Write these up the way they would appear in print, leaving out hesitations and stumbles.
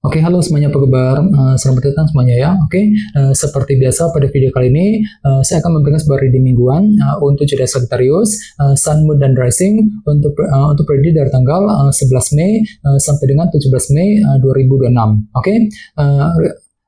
Oke, halo semuanya, apa kabar? Selamat datang semuanya ya. Oke, seperti biasa pada video kali ini, saya akan memberikan sebuah reading mingguan untuk zodiak Sagittarius, Sun, Moon, dan Rising untuk periode dari tanggal 11 Mei sampai dengan 17 Mei 2026. Oke,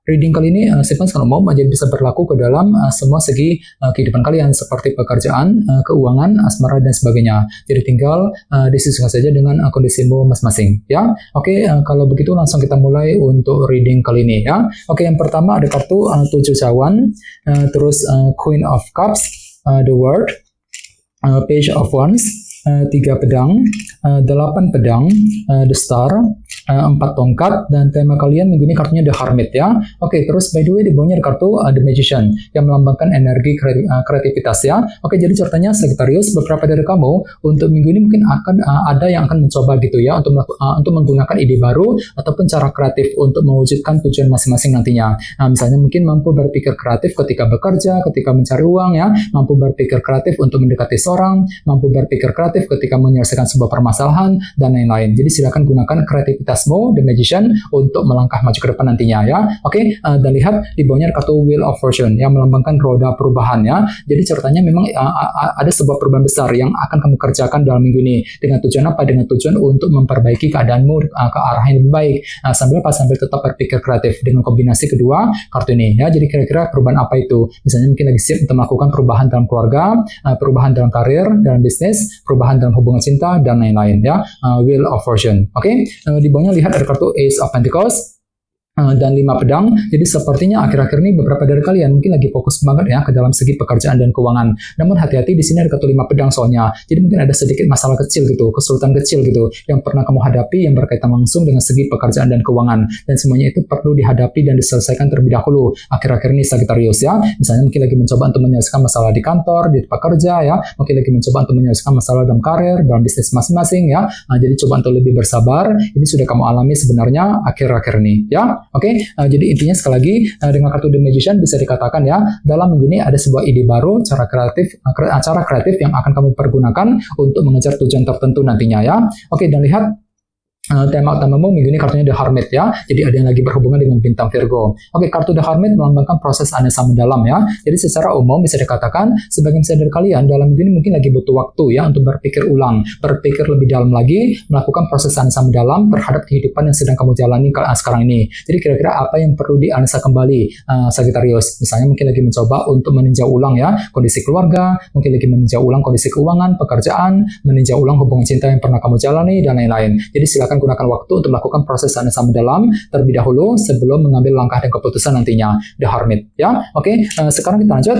reading kali ini sifatnya sangat umum, jadi bisa berlaku ke dalam semua segi kehidupan kalian seperti pekerjaan, keuangan, asmara, dan sebagainya. Jadi tinggal disesuaikan saja dengan kondisimu masing-masing ya. Oke, kalau begitu langsung kita mulai untuk reading kali ini ya. Oke, yang pertama ada kartu 7 cawan, terus Queen of Cups, The World, Page of Wands, 3 pedang, 8 pedang, The Star, 4 tongkat, dan tema kalian minggu ini kartunya The Hermit ya. Oke, terus by the way di bawahnya ada kartu The Magician yang melambangkan energi kreativitas ya. Oke, jadi ceritanya Sagittarius, beberapa dari kamu untuk minggu ini mungkin akan ada yang akan mencoba gitu ya untuk menggunakan ide baru ataupun cara kreatif untuk mewujudkan tujuan masing-masing nantinya. Nah, misalnya mungkin mampu berpikir kreatif ketika bekerja, ketika mencari uang ya, mampu berpikir kreatif untuk mendekati seorang, mampu berpikir kreatif ketika menyelesaikan sebuah permasalahan dan lain-lain. Jadi silakan gunakan kreativitasmu, The Magician, untuk melangkah maju ke depan nantinya ya. Oke, dan lihat di bawahnya ada kartu Wheel of Fortune yang melambangkan roda perubahan ya. Jadi ceritanya memang ada sebuah perubahan besar yang akan kamu kerjakan dalam minggu ini. Dengan tujuan apa? Dengan tujuan untuk memperbaiki keadaanmu ke arah yang lebih baik. Sambil tetap berpikir kreatif dengan kombinasi kedua kartu ini ya. Jadi kira-kira perubahan apa itu? Misalnya mungkin lagi siap untuk melakukan perubahan dalam keluarga, perubahan dalam karir, dalam bisnis, perubahan dalam hubungan cinta, dan lain-lain ya. Wheel of Fortune. Oke, di bawahnya lihat ada kartu Ace of Pentacles dan 5 pedang. Jadi sepertinya akhir-akhir ini beberapa dari kalian mungkin lagi fokus banget ya ke dalam segi pekerjaan dan keuangan. Namun hati-hati, di sini ada kartu 5 pedang soalnya. Jadi mungkin ada sedikit masalah kecil gitu, kesulitan kecil gitu yang pernah kamu hadapi yang berkaitan langsung dengan segi pekerjaan dan keuangan. Dan semuanya itu perlu dihadapi dan diselesaikan terlebih dahulu akhir-akhir ini Sagittarius ya. Misalnya mungkin lagi mencoba untuk menyelesaikan masalah di kantor, di tempat kerja ya. Mungkin lagi mencoba untuk menyelesaikan masalah dalam karir, dalam bisnis masing-masing ya. Jadi coba untuk lebih bersabar. Ini sudah kamu alami sebenarnya akhir-akhir ini ya. Oke, jadi intinya sekali lagi dengan kartu The Magician bisa dikatakan ya, dalam minggu ini ada sebuah ide baru, cara kreatif yang akan kamu pergunakan untuk mengejar tujuan tertentu nantinya ya. Oke, dan lihat tema utamamu minggu ini kartunya The Hermit ya. Jadi ada yang lagi berhubungan dengan bintang Virgo. Oke, kartu The Hermit melambangkan proses analisa mendalam ya. Jadi secara umum bisa dikatakan sebagian besar dari kalian dalam minggu ini mungkin lagi butuh waktu ya untuk berpikir ulang, berpikir lebih dalam lagi, melakukan proses analisa mendalam terhadap kehidupan yang sedang kamu jalani sekarang ini. Jadi kira-kira apa yang perlu dianalisa kembali Sagittarius? Misalnya mungkin lagi mencoba untuk meninjau ulang ya kondisi keluarga, mungkin lagi meninjau ulang kondisi keuangan, pekerjaan, meninjau ulang hubungan cinta yang pernah kamu jalani dan lain-lain. Jadi silakan gunakan waktu untuk melakukan proses analisa mendalam terlebih dahulu sebelum mengambil langkah dan keputusan nantinya. The Hermit ya. Oke, sekarang kita lanjut.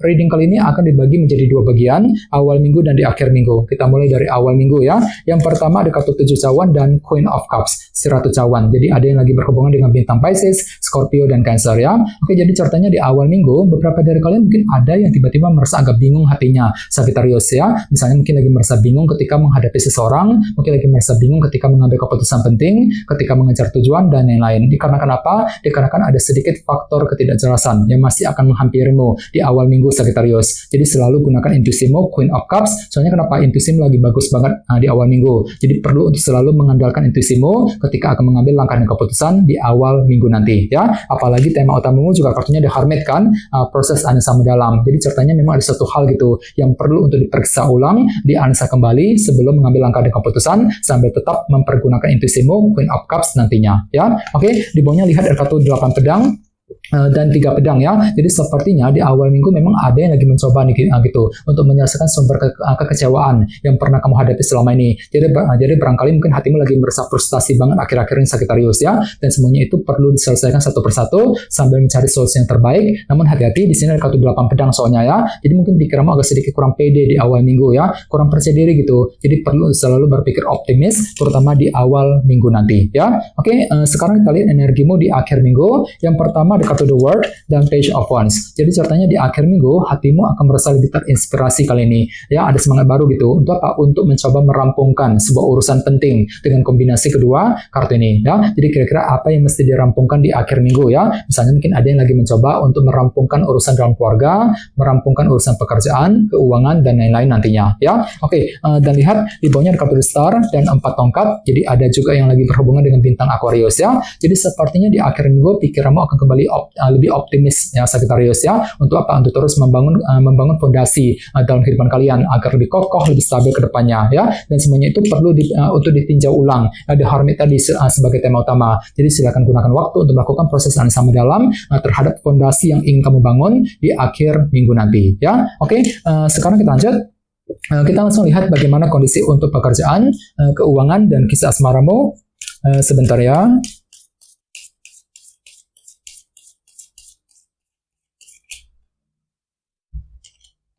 Reading kali ini akan dibagi menjadi 2 bagian, awal minggu dan di akhir minggu. Kita mulai dari awal minggu ya. Yang pertama ada kartu 7 cawan dan Queen of Cups, si Ratu Cawan. Jadi ada yang lagi berhubungan dengan bintang Pisces, Scorpio, dan Cancer ya. Oke, jadi ceritanya di awal minggu beberapa dari kalian mungkin ada yang tiba-tiba merasa agak bingung hatinya Sagittarius ya. Misalnya mungkin lagi merasa bingung ketika menghadapi seseorang, mungkin lagi merasa bingung ketika mengambil keputusan penting, ketika mengejar tujuan, dan lain-lain. Dikarenakan apa? Dikarenakan ada sedikit faktor ketidakjelasan yang masih akan menghampirimu di awal minggu Sagittarius. Jadi selalu gunakan intuisimu, Queen of Cups. Soalnya kenapa? Intuisimu lagi bagus banget di awal minggu. Jadi perlu untuk selalu mengandalkan intuisimu ketika akan mengambil langkah dan keputusan di awal minggu nanti ya. Apalagi tema utamamu juga kartunya The Hermit kan, proses analisa mendalam. Jadi ceritanya memang ada satu hal gitu yang perlu untuk diperiksa ulang, dianalisa kembali sebelum mengambil langkah dan keputusan sambil tetap mempergunakan intuisimu, Queen of Cups nantinya ya. Oke, di bawahnya lihat ada kartu 8 pedang dan 3 pedang ya. Jadi sepertinya di awal minggu memang ada yang lagi mencoba nih gitu untuk menyelesaikan sumber kekecewaan yang pernah kamu hadapi selama ini. Jadi barangkali mungkin hatimu lagi merasa frustasi banget akhir-akhir ini Sagittarius ya, dan semuanya itu perlu diselesaikan satu persatu sambil mencari solusi yang terbaik. Namun hati-hati, di sini ada kartu 8 pedang soalnya ya. Jadi mungkin pikiranmu agak sedikit kurang pede di awal minggu ya, kurang percaya diri gitu. Jadi perlu selalu berpikir optimis terutama di awal minggu nanti ya. Oke, sekarang kita lihat energimu di akhir minggu. Yang pertama ada kartu The World, dan Page of Wands. Jadi ceritanya di akhir minggu hatimu akan merasa lebih terinspirasi kali ini. Ya, ada semangat baru gitu. Untuk apa? Untuk mencoba merampungkan sebuah urusan penting dengan kombinasi kedua kartu ini. Ya, jadi kira-kira apa yang mesti dirampungkan di akhir minggu ya? Misalnya mungkin ada yang lagi mencoba untuk merampungkan urusan dalam keluarga, merampungkan urusan pekerjaan, keuangan, dan lain-lain nantinya. Ya, oke. Dan lihat di bawahnya ada kartu The Star dan 4 tongkat. Jadi ada juga yang lagi berhubungan dengan bintang Aquarius ya. Jadi sepertinya di akhir minggu pikiranmu akan kembali lebih optimis ya Sagittarius ya. Untuk apa? Untuk terus membangun fondasi dalam kehidupan kalian agar lebih kokoh, lebih stabil ke depannya ya. Dan semuanya itu perlu untuk ditinjau ulang. The Hermit tadi sebagai tema utama. Jadi silakan gunakan waktu untuk melakukan proses analisa mendalam terhadap fondasi yang ingin kamu bangun di akhir minggu nanti ya. Oke, sekarang kita lanjut. Kita langsung lihat bagaimana kondisi untuk pekerjaan, keuangan, dan kisah asmaramu. Sebentar ya.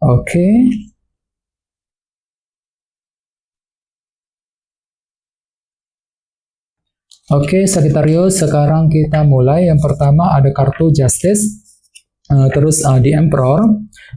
Oke. Oke, Sagittarius, sekarang kita mulai. Yang pertama ada kartu Justice, terus The Emperor,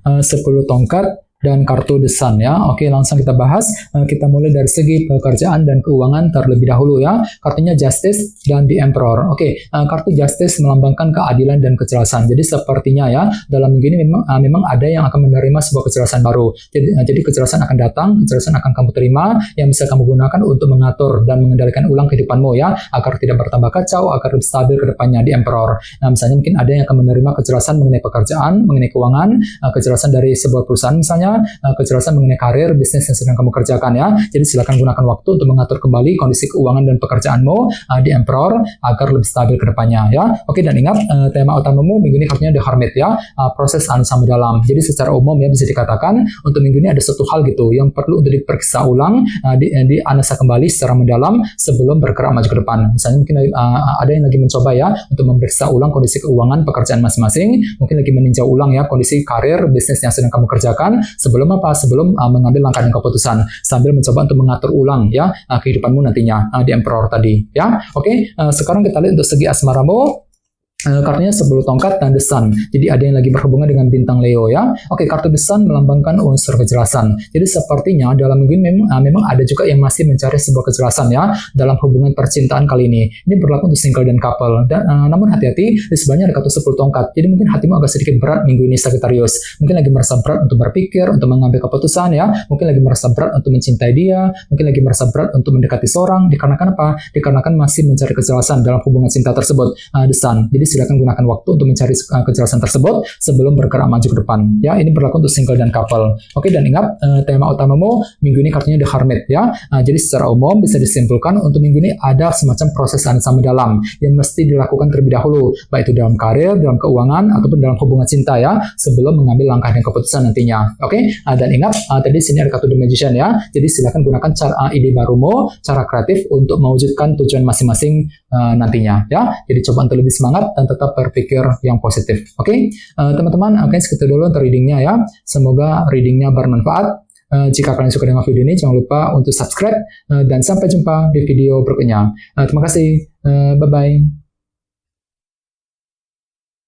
10 tongkat, dan kartu The Sun ya. Oke, langsung kita bahas. Kita mulai dari segi pekerjaan dan keuangan terlebih dahulu ya. Kartunya Justice dan The Emperor. Oke, kartu Justice melambangkan keadilan dan kejelasan. Jadi sepertinya ya, dalam minggu ini memang ada yang akan menerima sebuah kejelasan baru. Jadi kejelasan akan datang, kejelasan akan kamu terima yang bisa kamu gunakan untuk mengatur dan mengendalikan ulang kehidupanmu ya, agar tidak bertambah kacau, agar lebih stabil ke depannya. The Emperor. Nah, misalnya mungkin ada yang akan menerima kejelasan mengenai pekerjaan, mengenai keuangan, kejelasan dari sebuah perusahaan misalnya, kejelasan mengenai karir, bisnis yang sedang kamu kerjakan ya. Jadi silakan gunakan waktu untuk mengatur kembali kondisi keuangan dan pekerjaanmu di Emperor agar lebih stabil ke depannya ya. Oke, dan ingat tema utamamu minggu ini kartunya The Hermit ya, proses analisa mendalam. Jadi secara umum ya bisa dikatakan untuk minggu ini ada satu hal gitu yang perlu untuk diperiksa ulang, dianalisa kembali secara mendalam sebelum bergerak maju ke depan. Misalnya mungkin ada yang lagi mencoba ya untuk memeriksa ulang kondisi keuangan pekerjaan masing-masing, mungkin lagi meninjau ulang ya kondisi karir, bisnis yang sedang kamu kerjakan. Sebelum apa? Sebelum mengambil langkah dan keputusan, sambil mencoba untuk mengatur ulang ya kehidupanmu nantinya di Emperor tadi ya. Oke, sekarang kita lihat untuk segi asmaramu. Kartunya 10 tongkat dan The Sun. Jadi ada yang lagi berhubungan dengan bintang Leo ya. Oke, kartu The Sun melambangkan unsur kejelasan. Jadi sepertinya dalam minggu ini memang ada juga yang masih mencari sebuah kejelasan ya dalam hubungan percintaan kali ini. Ini berlaku untuk single dan couple. Dan namun hati-hati, di sebelahnya ada kartu 10 tongkat. Jadi mungkin hatimu agak sedikit berat minggu ini Sagittarius. Mungkin lagi merasa berat untuk berpikir, untuk mengambil keputusan ya. Mungkin lagi merasa berat untuk mencintai dia. Mungkin lagi merasa berat untuk mendekati seorang. Dikarenakan apa? Dikarenakan masih mencari kejelasan dalam hubungan cinta tersebut. The Sun. Jadi silakan gunakan waktu untuk mencari kejelasan tersebut sebelum bergerak maju ke depan. Ya, ini berlaku untuk single dan couple. Oke, dan ingat tema utamamu minggu ini kartunya The Hermit ya. Jadi secara umum bisa disimpulkan untuk minggu ini ada semacam proses analisa mendalam yang mesti dilakukan terlebih dahulu, baik itu dalam karir, dalam keuangan ataupun dalam hubungan cinta ya, sebelum mengambil langkah dan keputusan nantinya. Oke, dan ingat tadi sini ada kartu The Magician ya. Jadi silakan gunakan ide barumu, cara kreatif untuk mewujudkan tujuan masing-masing nantinya ya. Jadi coba untuk lebih semangat dan tetap berpikir yang positif. Oke, teman-teman, segitu dulu untuk readingnya ya. Semoga readingnya bermanfaat. Jika kalian suka dengan video ini, jangan lupa untuk subscribe dan sampai jumpa di video berikutnya. Terima kasih. Bye-bye.